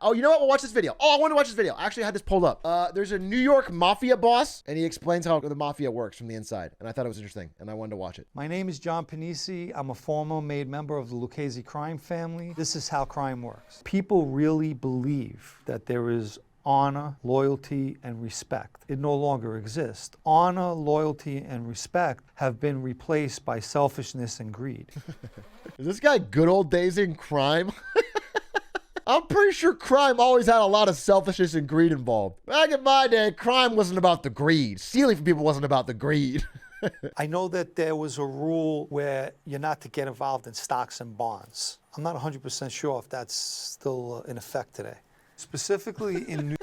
Oh, you know what? We'll watch this video. Oh, I want to watch this video. I actually had this pulled up. There's a New York Mafia boss, and he explains how the Mafia works from the inside. And I thought it was interesting, and I wanted to watch it. My name is John Panisi. I'm a former made member of the Lucchese crime family. This is how crime works. People really believe that there is honor, loyalty, and respect. It no longer exists. Honor, loyalty, and respect have been replaced by selfishness and greed. Is this guy good old days in crime? I'm pretty sure crime always had a lot of selfishness and greed involved. Back in my day, crime wasn't about the greed. Stealing from people wasn't about the greed. I know that there was a rule where you're not to get involved in stocks and bonds. I'm not 100% sure if that's still in effect today. Specifically in New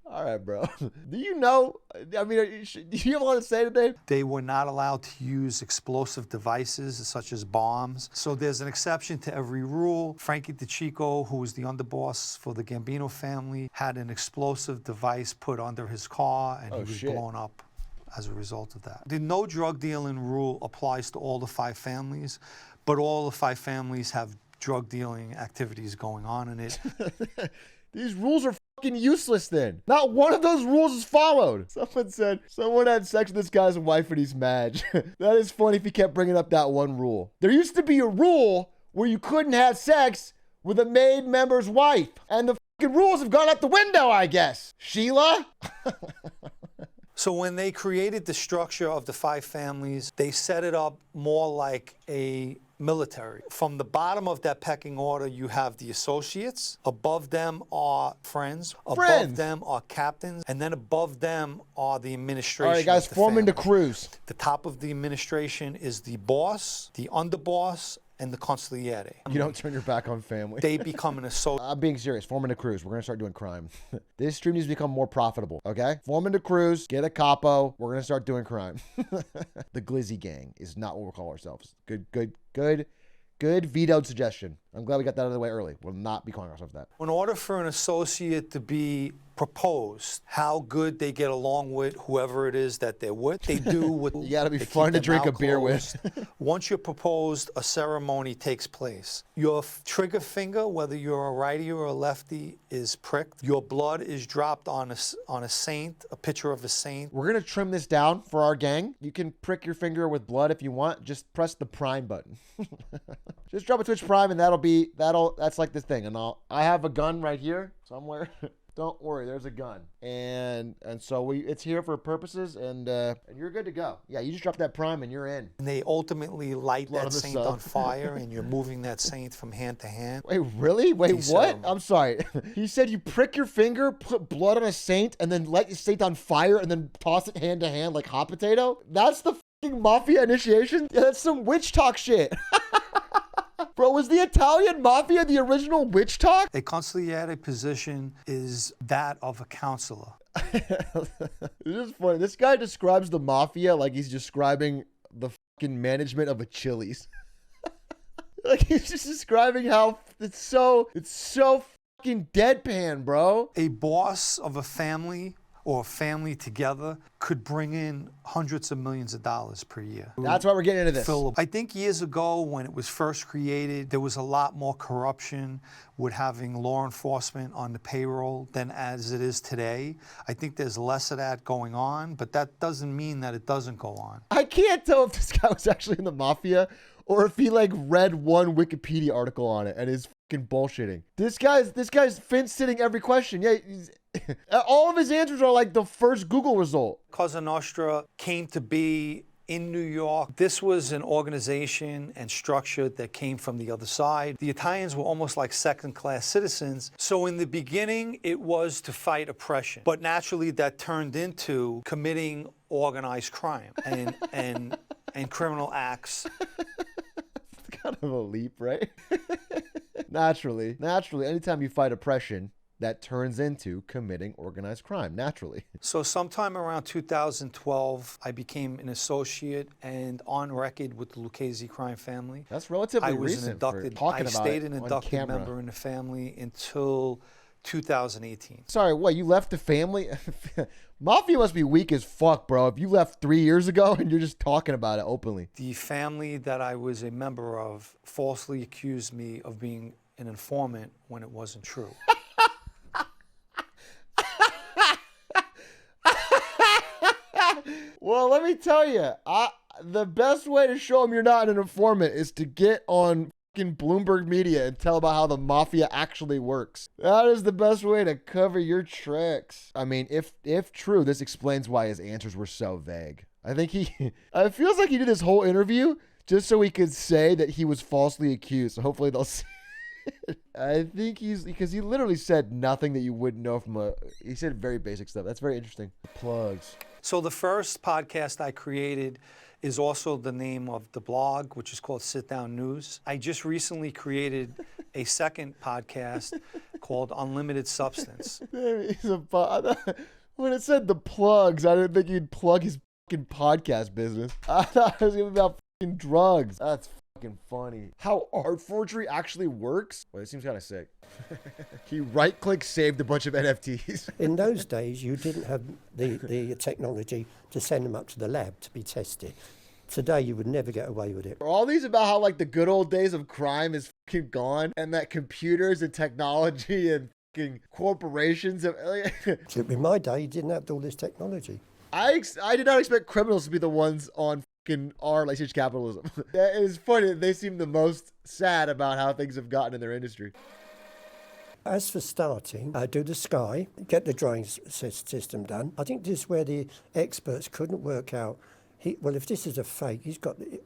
All right, bro. Do you know? I mean, do you have a lot to say today? They were not allowed to use explosive devices such as bombs. So there's an exception to every rule. Frankie DeCicco, who was the underboss for the Gambino family, had an explosive device put under his car, and he was blown up as a result of that. The no drug dealing rule applies to all the 5 families, but all the 5 families have drug dealing activities going on in it. These rules are fucking useless then. Not one of those rules is followed. Someone said someone had sex with this guy's wife and he's mad. That is funny if he kept bringing up that one rule. There used to be a rule where you couldn't have sex with a made member's wife. And the fucking rules have gone out the window, I guess. Sheila? So when they created the structure of the 5 families, they set it up more like a military. From the bottom of that pecking order, you have the associates. Above them are friends. Above them are captains. And then above them are the administration. All right, guys, form into crews. The top of the administration is the boss, the underboss, and the consigliere. You don't turn your back on family. They become an associate. I'm being serious. Form into crews. We're going to start doing crime. This stream needs to become more profitable, okay? Form into crews. Get a capo. We're going to start doing crime. The Glizzy Gang is not what we'll call ourselves. Good vetoed suggestion. I'm glad we got that out of the way early. We'll not be calling ourselves that. In order for an associate to be proposed, how good they get along with whoever it is that they're with, they do what you gotta be fun to drink a beer with. Once you're proposed, a ceremony takes place. Your trigger finger, whether you're a righty or a lefty, is pricked. Your blood is dropped on a saint, a picture of a saint. We're gonna trim this down for our gang. You can prick your finger with blood if you want. Just press the prime button. Just drop a Twitch Prime and that's like this thing. And I have a gun right here somewhere. Don't worry, there's a gun. And so it's here for purposes, and you're good to go. Yeah, you just drop that prime and you're in. And they ultimately light that saint on fire, and you're moving that saint from hand to hand. Wait, really? Wait, what? I'm sorry. You said you prick your finger, put blood on a saint, and then light your saint on fire, and then toss it hand to hand like hot potato? That's the fucking mafia initiation? Yeah, that's some witch talk shit. Bro, was the Italian mafia the original witch talk? A consigliere position is that of a counselor. This is funny. This guy describes the mafia like he's describing the fucking management of a Chili's. Like he's just describing how it's so fucking deadpan, bro. A boss of a family or a family together could bring in hundreds of millions of dollars per year. That's why we're getting into this. I think years ago when it was first created, there was a lot more corruption with having law enforcement on the payroll than as it is today. I think there's less of that going on, but that doesn't mean that it doesn't go on. I can't tell if this guy was actually in the mafia or if he like read one Wikipedia article on it and is fucking bullshitting. This guy's fence-sitting every question. Yeah, all of his answers are like the first Google result. Cosa Nostra came to be in New York. This was an organization and structure that came from the other side. The Italians were almost like second-class citizens. So in the beginning, it was to fight oppression. But naturally, that turned into committing organized crime and criminal acts. It's kind of a leap, right? Naturally, anytime you fight oppression, that turns into committing organized crime, naturally. So sometime around 2012, I became an associate and on record with the Lucchese crime family. That's relatively recent for talking about it. I stayed an inducted member in the family until 2018. Sorry, what, you left the family? Mafia must be weak as fuck, bro. If you left 3 years ago and you're just talking about it openly. The family that I was a member of falsely accused me of being an informant when it wasn't true. Well, let me tell you, the best way to show them you're not an informant is to get on fucking Bloomberg Media and tell about how the mafia actually works. That is the best way to cover your tricks. I mean, if true, this explains why his answers were so vague. I think it feels like he did this whole interview just so he could say that he was falsely accused. So hopefully they'll see. I think because he literally said nothing that you wouldn't know he said very basic stuff. That's very interesting. Plugs. So the first podcast I created is also the name of the blog, which is called Sit Down News. I just recently created a second podcast called Unlimited Substance. When it said the plugs, I didn't think you'd plug his fucking podcast business. I thought it was gonna be about fucking drugs. That's fucking funny. How art forgery actually works? Well, it seems kind of sick. He right-click saved a bunch of NFTs. In those days, you didn't have the technology to send them up to the lab to be tested. Today, you would never get away with it. Are all these about how like the good old days of crime is fucking gone and that computers and technology and fucking corporations have... In my day, you didn't have all this technology. I did not expect criminals to be the ones on fucking our late-stage capitalism. It is funny that they seem the most sad about how things have gotten in their industry. As for starting, do the sky, get the drawing system done. I think this is where the experts couldn't work out. Well, if this is a fake,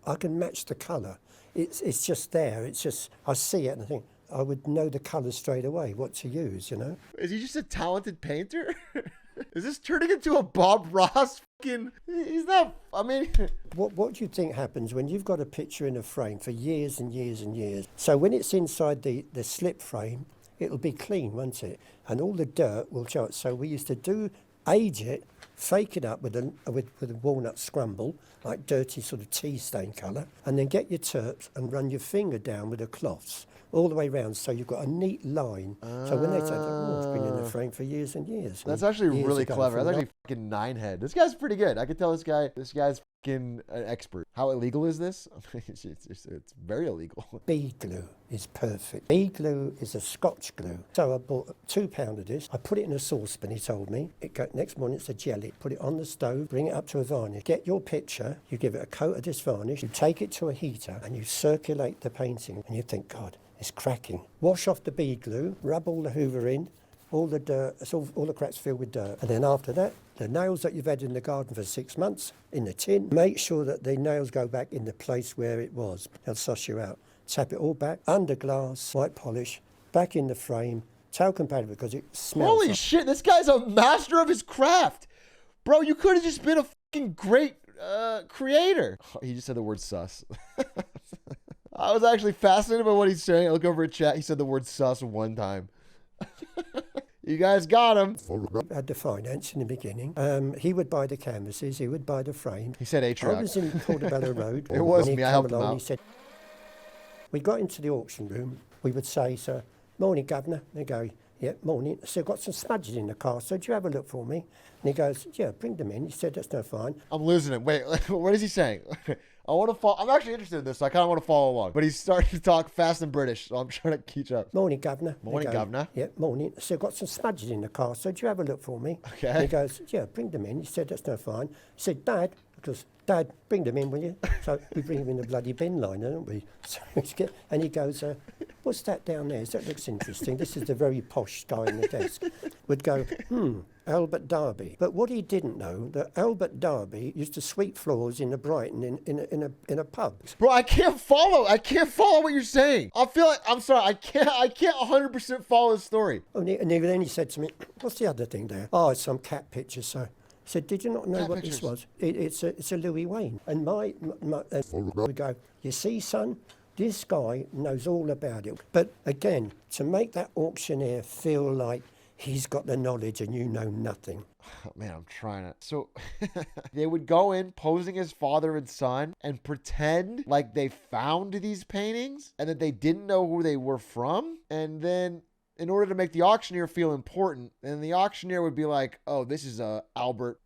I can match the colour. It's just there. It's just, I see it and I think, I would know the colour straight away, what to use, you know? Is he just a talented painter? Is this turning into a Bob Ross fucking... He's not... I mean... What do you think happens when you've got a picture in a frame for years and years and years? So when it's inside the slip frame, it'll be clean, won't it? And all the dirt will show it. So we used to age it, fake it up with a walnut scrumble, like dirty sort of tea stain colour, and then get your terps and run your finger down with the cloths all the way round, so you've got a neat line. So when they say, it's been in the frame for years and years. That's actually really clever. That's actually fucking Ninehead. This guy's pretty good. I can tell this guy's fucking an expert. How illegal is this? It's very illegal. Bee glue is perfect. Bee glue is a Scotch glue. So I bought £2 of this. I put it in a saucepan, he told me. Next morning it's a jelly. Put it on the stove, bring it up to a varnish. Get your picture, you give it a coat of this varnish, you take it to a heater and you circulate the painting and you think, God, it's cracking. Wash off the bead glue, rub all the hoover in, all the dirt, all the cracks filled with dirt. And then after that, the nails that you've had in the garden for 6 months, in the tin, make sure that the nails go back in the place where it was. They'll suss you out. Tap it all back, under glass, white polish, back in the frame, tail compatible because it smells. Holy shit, this guy's a master of his craft. Bro, you could have just been a fucking great creator. He just said the word sus. I was actually fascinated by what he's saying. I look over at chat. He said the word sus one time. You guys got him. Had the finance in the beginning. He would buy the canvases. He would buy the frames. He said Atrioc. I was in Portobello Road. It was me. I helped him out. He said, we got into the auction room. We would say, sir, morning, governor. They go, yeah, morning. So I've got some smudges in the car. So do you have a look for me? And he goes, yeah, bring them in. He said, that's no fine. I'm losing it. Wait, what is he saying? I want to follow. I'm actually interested in this, so I kind of want to follow along. But he's starting to talk fast and British, so I'm trying to catch up. Morning, governor. Morning, governor. Yeah, morning. So I've got some smudges in the car, so do you have a look for me? Okay. And he goes, yeah, bring them in. He said, that's no fine. He said, Dad, because Dad, bring them in, will you? So we bring them in the bloody bin liner, don't we? So and he goes, what's that down there? That looks interesting. This is the very posh guy on the desk. Would go, Albert Derby. But what he didn't know, that Albert Derby used to sweep floors in the Brighton in a pub. Bro, I can't follow what you're saying. I feel like, I'm sorry, I can't 100% follow the story. Oh, and then he said to me, what's the other thing there? Oh, it's some cat pictures, sir. I said, did you not know Cat what pictures. this was? It's a Louis Wayne. And we go, you see, son, this guy knows all about it. But again, to make that auctioneer feel like he's got the knowledge and you know nothing. Oh, man, I'm trying to. So they would go in posing as father and son and pretend like they found these paintings and that they didn't know who they were from. And then in order to make the auctioneer feel important, then the auctioneer would be like, oh, this is Albert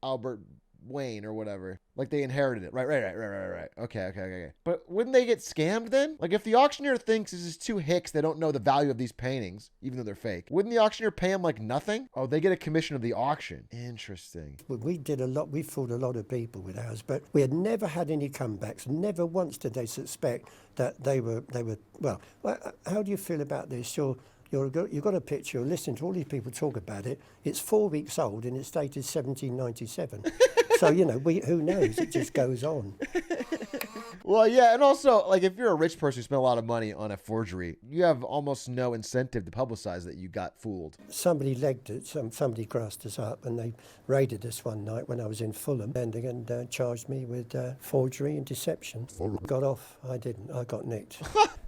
Wayne or whatever. Like they inherited it. Right. Okay. But wouldn't they get scammed then? Like if the auctioneer thinks this is two hicks, they don't know the value of these paintings, even though they're fake. Wouldn't the auctioneer pay them like nothing? Oh, they get a commission of the auction. Interesting. We did a lot, we fooled a lot of people with ours, but we had never had any comebacks. Never once did they suspect that they were, well, how do you feel about this? You've got a picture, you're listening to all these people talk about it. It's 4 weeks old and it's dated 1797. So, you know, who knows? It just goes on. Well, yeah, and also, like, if you're a rich person who spent a lot of money on a forgery, you have almost no incentive to publicize that you got fooled. Somebody legged it, somebody grassed us up, and they raided us one night when I was in Fulham and charged me with forgery and deception. Got off, I didn't, I got nicked.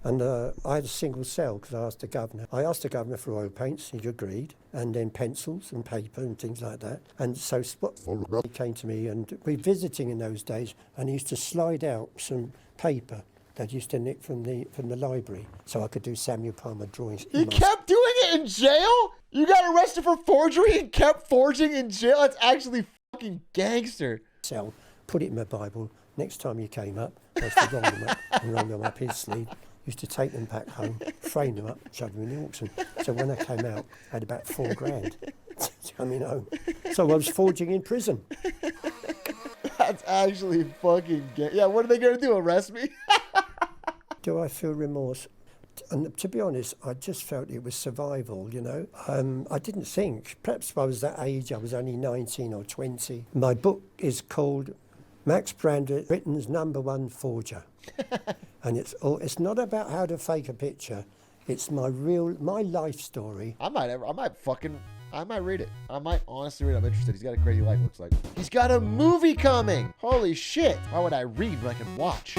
And I had a single cell because I asked the governor. I asked the governor for oil paints, he agreed, and then pencils and paper and things like that. And so he came to me, and we were visiting in those days, and he used to slide out some paper that used to nick from the library, so I could do Samuel Palmer drawings. He kept doing it in jail? You got arrested for forgery and kept forging in jail? That's actually fucking gangster. Cell, put it in my Bible. Next time you came up, I used to roll them up and roll them up his sleeve. Used to take them back home, frame them up, shove them in the auction. So when I came out, I had about $4,000 coming home. So I was forging in prison. That's actually fucking yeah, what are they going to do, arrest me? Do I feel remorse? And to be honest, I just felt it was survival, you know. I didn't think, perhaps if I was that age, I was only 19 or 20. My book is called Max Brander, Britain's #1 forger. And it's not about how to fake a picture. It's my life story. I might read it. I might honestly read it. I'm interested. He's got a crazy life, looks like. He's got a movie coming. Holy shit. Why would I read when I can watch?